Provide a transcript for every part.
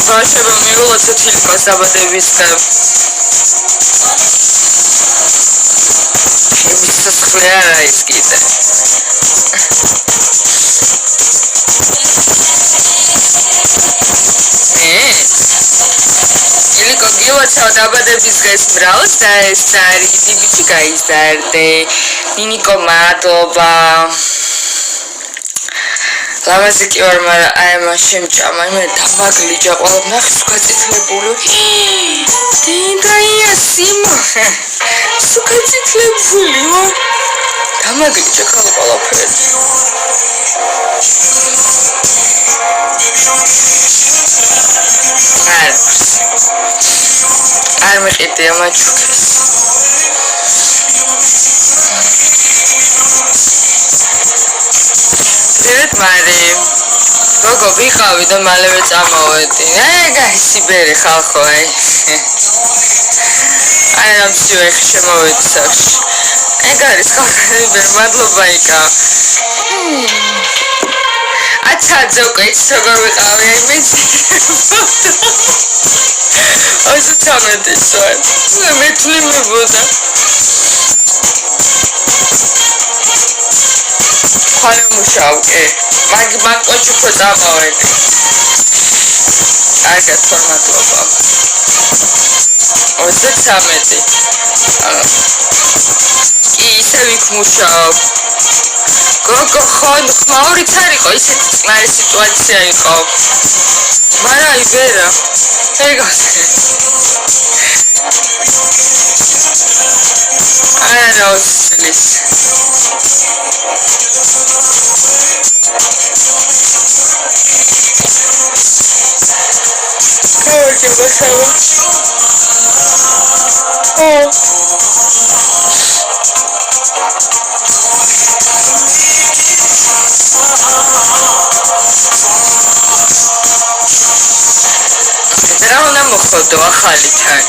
ბავშვებო მიულოცეთ ილკოს დაბადების დღე. ჩემი სისხლი არა ის კიდე. ილკო გილოცავ დაბადების დღეს მრავლს და ეს არის ტიბიჩი გაიზარდე. ნინიკო მადლობა. ლამაზი კი ვარ, მაგრამ აი მას შემჭამა, მე დამაგლიჯა ყველა ნახე სუკაცითლებული. დინდაია სიმო. სუკაცითლებული ვარ. დამაგლიჯა ხალხ ყველაფერი. არ მიყიდია მაჩუქეს. привет მარი. გოგო ვიყავი და მალევე წამოვედი. გაიცი ბერე ხალხო აი. აი ამ სიوي შემოვედი სახში. ეგ არის ხალხი ბერ მადლობა იკა. აჩაძე უკვე ის როგორ ვიყავი აი მე. όσο ჩამედის ვარ. მე თვლიმებოდა. ხარ მუშაობ, მაგ ოჩუქო წამოვედი. კარგად ფორმატობა. 33. კი ისე ვიქ მუშაობ. გოგო ხმაურიც არ იყო, ისეთი წყნარი სიტუაცია იყო. მაგრამ აი ვერა. ეგოს. არა ოსლის. Короче, басава. რა უნდა მოხდო ახალი თან?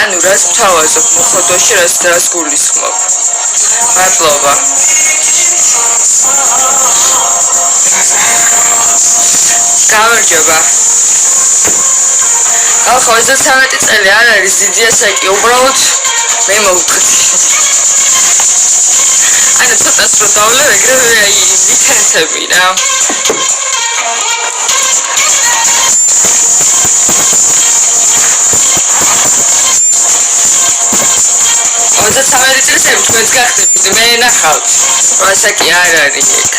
ანუ რას ვთავაზობ მოხდოში რას გულისხმობ? მადლობა. გამარჯობა. ახლა 13 წელი არ არის დიდი ასაკი, უბრალოდ მე მოვხდი. ანუ ცოტას რო დავლევ, ეგრევე აი მითენცები რა. ოცდასამი წელს თქვენს გახდებით, მე ნახავთ. ასაკი არ არის ეგ.